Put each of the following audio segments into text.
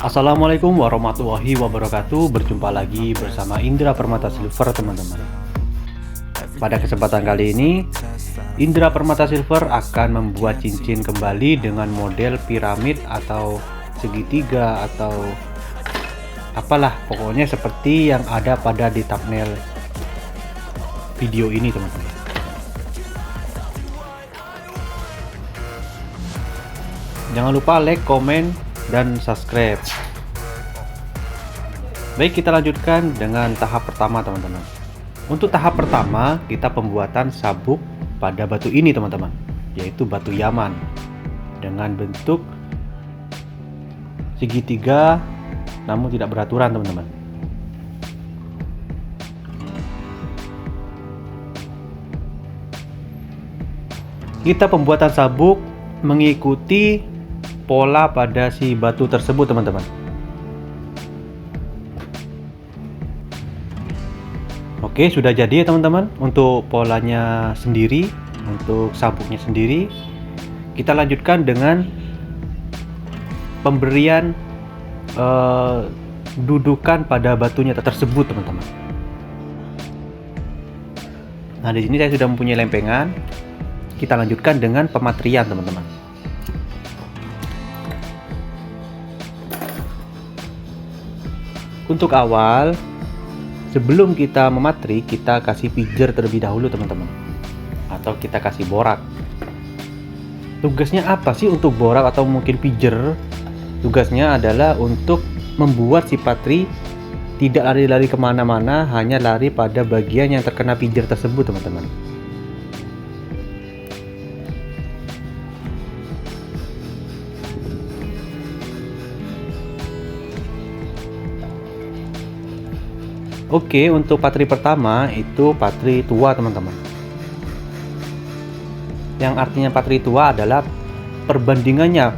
Assalamualaikum warahmatullahi wabarakatuh. Berjumpa lagi bersama Indra Permata Silver, teman-teman. Pada kesempatan kali ini, Indra Permata Silver akan membuat cincin kembali dengan model piramid atau segitiga atau apalah, pokoknya seperti yang ada pada di thumbnail video ini, teman-teman. Jangan lupa like, komen, dan subscribe. Baik, kita lanjutkan dengan tahap pertama, teman-teman. Untuk tahap pertama, kita pembuatan sabuk pada batu ini, teman-teman, yaitu batu Yaman dengan bentuk segitiga namun tidak beraturan, teman-teman. Kita pembuatan sabuk mengikuti pola pada si batu tersebut, teman-teman. Oke, sudah jadi ya, teman-teman. Untuk polanya sendiri, untuk sabuknya sendiri, kita lanjutkan dengan pemberian dudukan pada batunya tersebut, teman-teman. Nah, di sini saya sudah mempunyai lempengan. Kita lanjutkan dengan pematrian, teman-teman. Untuk awal, sebelum kita mematri, kita kasih pijer terlebih dahulu, teman-teman, atau kita kasih borak. Tugasnya apa sih untuk borak atau mungkin pijer? Tugasnya adalah untuk membuat si patri tidak lari-lari kemana-mana, hanya lari pada bagian yang terkena pijer tersebut, teman-teman. Oke, untuk patri pertama itu patri tua, teman-teman. Yang artinya patri tua adalah perbandingannya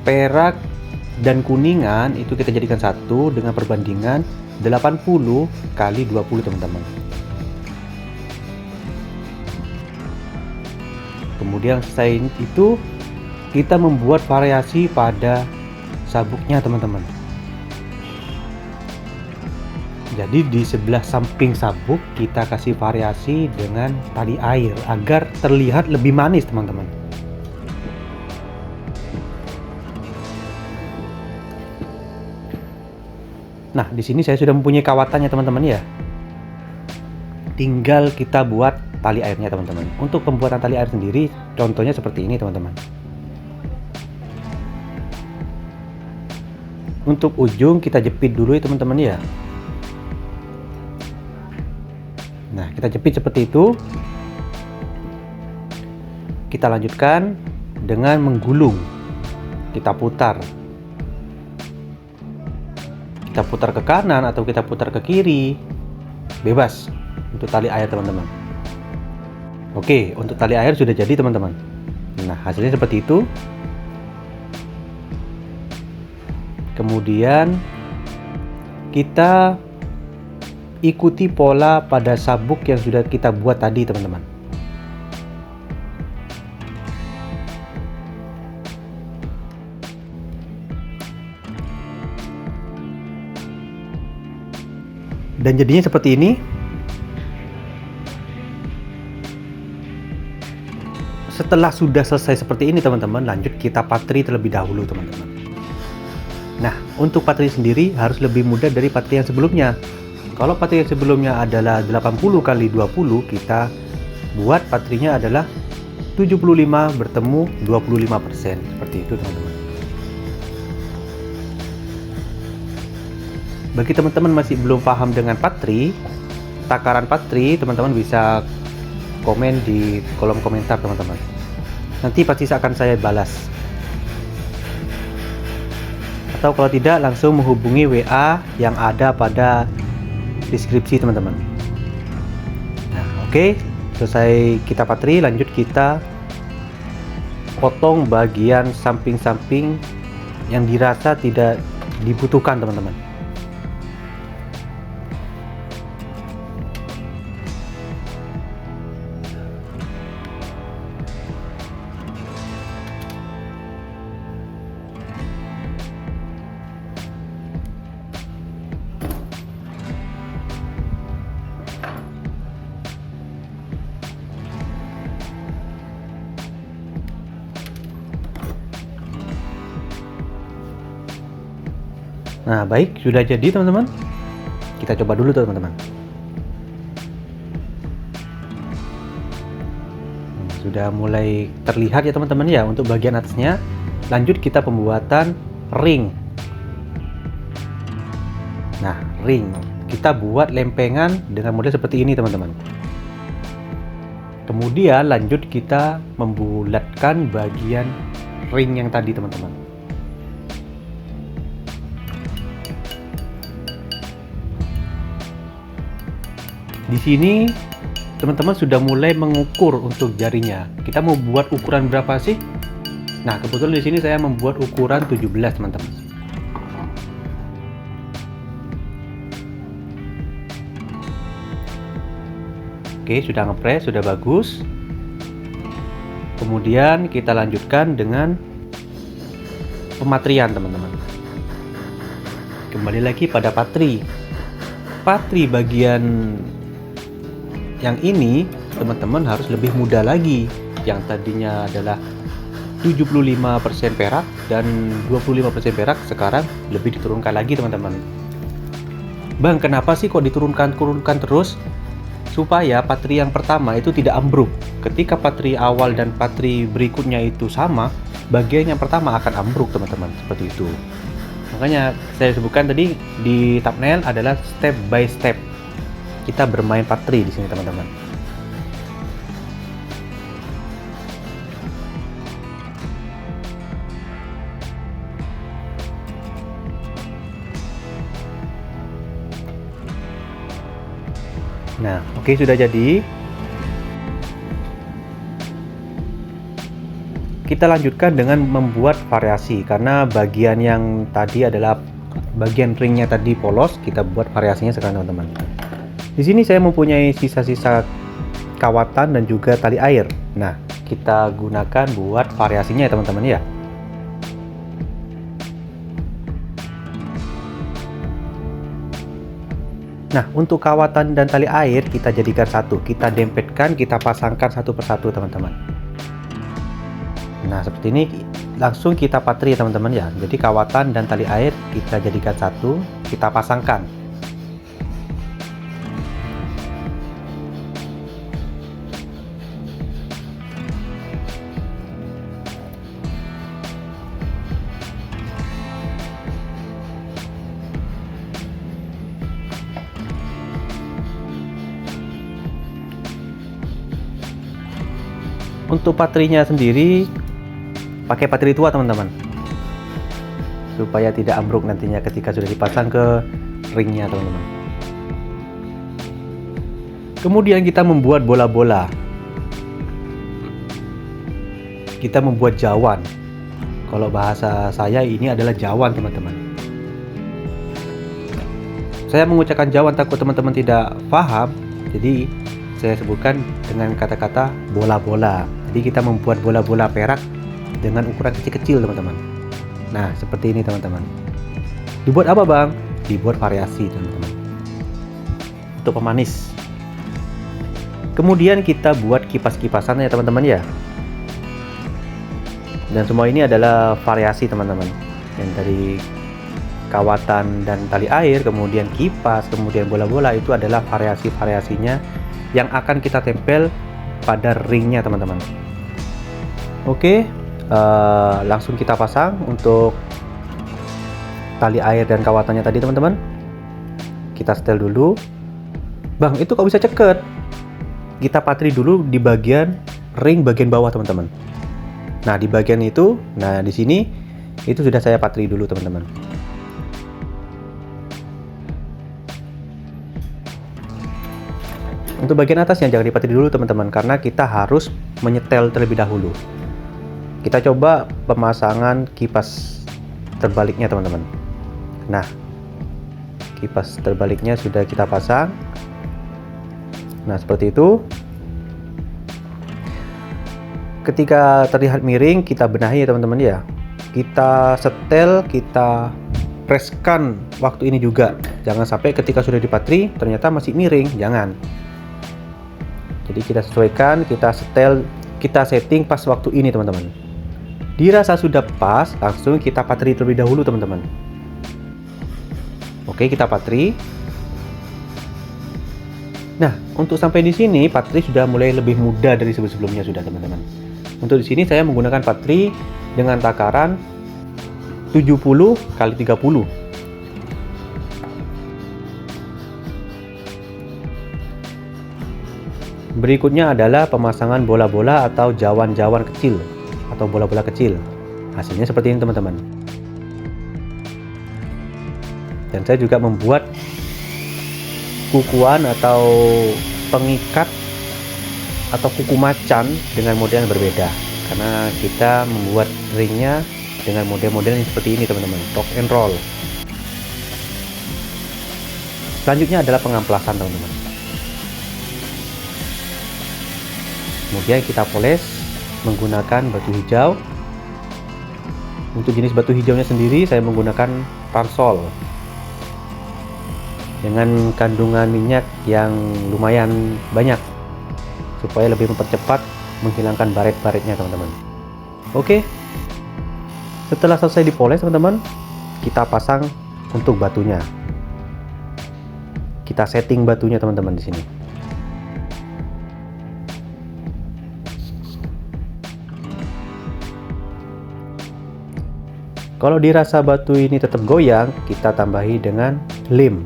perak dan kuningan itu kita jadikan satu dengan perbandingan 80 kali 20, teman-teman. Kemudian selain itu kita membuat variasi pada sabuknya, teman-teman. Jadi di sebelah samping sabuk kita kasih variasi dengan tali air agar terlihat lebih manis, teman-teman. Nah, di sini saya sudah mempunyai kawatannya, teman-teman ya. Tinggal kita buat tali airnya, teman-teman. Untuk pembuatan tali air sendiri, contohnya seperti ini, teman-teman. Untuk ujung kita jepit dulu ya, teman-teman ya. Nah, kita jepit seperti itu. Kita lanjutkan dengan menggulung. Kita putar. Kita putar ke kanan atau kita putar ke kiri. Bebas untuk tali air, teman-teman. Oke, untuk tali air sudah jadi, teman-teman. Nah, hasilnya seperti itu. Kemudian kita ikuti pola pada sabuk yang sudah kita buat tadi, teman-teman. Dan jadinya seperti ini. Setelah sudah selesai seperti ini, teman-teman, lanjut kita patri terlebih dahulu, teman-teman. Nah, untuk patri sendiri harus lebih mudah dari patri yang sebelumnya. Kalau patri yang sebelumnya adalah 80 kali 20, kita buat patrinya adalah 75 bertemu 25%. Seperti itu, teman-teman. Bagi teman-teman masih belum paham dengan patri, takaran patri, teman-teman bisa komen di kolom komentar, teman-teman. Nanti pasti akan saya balas. Atau kalau tidak, langsung menghubungi WA yang ada pada deskripsi, teman-teman. Nah, oke, selesai kita patri, lanjut kita potong bagian samping-samping yang dirasa tidak dibutuhkan, teman-teman. Nah, baik, sudah jadi teman-teman. Kita coba dulu teman-teman. Sudah mulai terlihat ya teman-teman ya untuk bagian atasnya. Lanjut kita pembuatan ring. Nah, ring kita buat lempengan dengan model seperti ini teman-teman. Kemudian lanjut kita membulatkan bagian ring yang tadi teman-teman. Di sini teman-teman sudah mulai mengukur untuk jarinya. Kita mau buat ukuran berapa sih? Nah, kebetulan di sini saya membuat ukuran 17 teman-teman. Oke, sudah ngepres, sudah bagus. Kemudian kita lanjutkan dengan pematrian teman-teman. Kembali lagi pada patri. Patri bagian yang ini teman-teman harus lebih mudah lagi. Yang tadinya adalah 75% perak dan 25% perak, sekarang lebih diturunkan lagi teman-teman. Bang, kenapa sih kok diturunkan terus? Supaya patri yang pertama itu tidak ambruk. Ketika patri awal dan patri berikutnya itu sama, bagian yang pertama akan ambruk teman-teman, seperti itu. Makanya saya sebutkan tadi di thumbnail adalah step by step kita bermain patri di sini teman-teman. Nah, oke, sudah jadi. Kita lanjutkan dengan membuat variasi, karena bagian yang tadi adalah bagian ringnya tadi polos, kita buat variasinya sekarang teman-teman. Di sini saya mempunyai sisa-sisa kawatan dan juga tali air. Nah, kita gunakan buat variasinya ya teman-teman ya. Nah, untuk kawatan dan tali air kita jadikan satu, kita dempetkan, kita pasangkan satu persatu teman-teman. Nah, seperti ini langsung kita patri ya teman-teman ya. Jadi kawatan dan tali air kita jadikan satu, kita pasangkan. Untuk patrinya sendiri pakai patri tua teman-teman, supaya tidak ambruk nantinya ketika sudah dipasang ke ringnya teman-teman. Kemudian kita membuat bola-bola. Kita membuat jawan. Kalau bahasa saya ini adalah jawan teman-teman. Saya mengucapkan jawan takut teman-teman tidak paham, jadi saya sebutkan dengan kata-kata bola-bola. Jadi kita membuat bola-bola perak dengan ukuran kecil-kecil teman-teman. Nah, seperti ini teman-teman. Dibuat apa bang? Dibuat variasi teman-teman, untuk pemanis. Kemudian kita buat kipas-kipasan ya teman-teman ya. Dan semua ini adalah variasi teman-teman, yang dari kawatan dan tali air, kemudian kipas, kemudian bola-bola, itu adalah variasi-variasinya yang akan kita tempel pada ringnya teman-teman. Oke, langsung kita pasang untuk tali air dan kawatannya tadi teman-teman. Kita setel dulu. Bang, itu kok bisa ceket? Kita patri dulu di bagian ring bagian bawah teman-teman. Nah, di bagian itu, nah di sini itu sudah saya patri dulu teman-teman. Untuk bagian atasnya jangan dipatri dulu teman-teman, karena kita harus menyetel terlebih dahulu. Kita coba pemasangan kipas terbaliknya teman-teman. Nah, kipas terbaliknya sudah kita pasang. Nah, seperti itu. Ketika terlihat miring, kita benahi ya teman-teman ya. Kita setel, kita preskan waktu ini juga. Jangan sampai ketika sudah dipatri ternyata masih miring, jangan. Jadi kita sesuaikan, kita setel, kita setting pas waktu ini teman-teman. Dirasa sudah pas, langsung kita patri terlebih dahulu teman-teman. Oke, kita patri. Nah, untuk sampai di sini patri sudah mulai lebih mudah dari sebelumnya sudah, teman-teman. Untuk di sini saya menggunakan patri dengan takaran 70 kali 30. Berikutnya adalah pemasangan bola-bola atau jawan-jawan kecil atau bola-bola kecil. Hasilnya seperti ini, teman-teman. Dan saya juga membuat kukuan atau pengikat atau kuku macan dengan model yang berbeda, karena kita membuat ringnya dengan model-model yang seperti ini, teman-teman. Rock and roll. Selanjutnya adalah pengamplasan, teman-teman. Kemudian kita poles menggunakan batu hijau. Untuk jenis batu hijaunya sendiri saya menggunakan Ransol dengan kandungan minyak yang lumayan banyak supaya lebih mempercepat menghilangkan baret-baretnya, teman-teman. Oke, setelah selesai dipoles, teman-teman, kita pasang untuk batunya. Kita setting batunya, teman-teman, di sini. Kalau dirasa batu ini tetap goyang, kita tambahi dengan lem.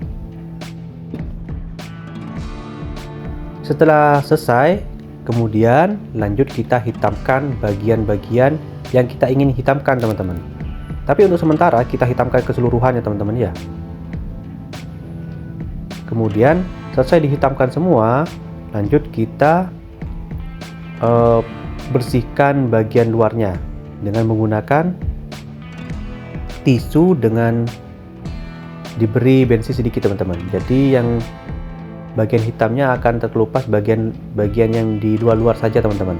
Setelah selesai, kemudian lanjut kita hitamkan bagian-bagian yang kita ingin hitamkan, teman-teman. Tapi untuk sementara kita hitamkan keseluruhannya, teman-teman, ya. Kemudian selesai dihitamkan semua, lanjut kita bersihkan bagian luarnya dengan menggunakan tisu dengan diberi bensin sedikit, teman-teman. Jadi yang bagian hitamnya akan terkelupas, bagian yang di luar saja, teman-teman.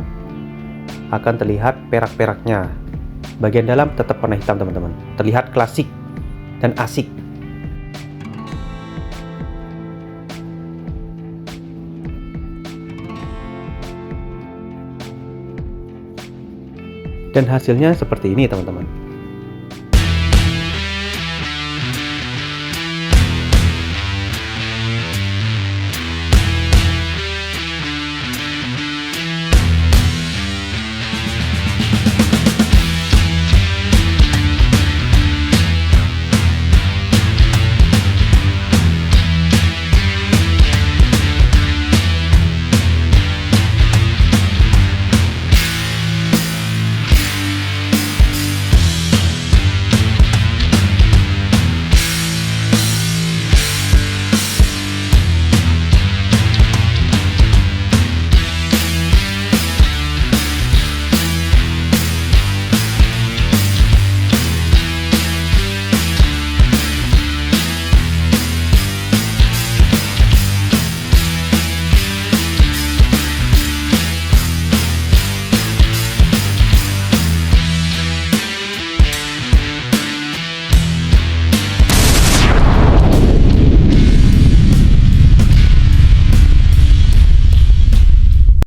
Akan terlihat perak-peraknya. Bagian dalam tetap warna hitam, teman-teman. Terlihat klasik dan asik. Dan hasilnya seperti ini, teman-teman.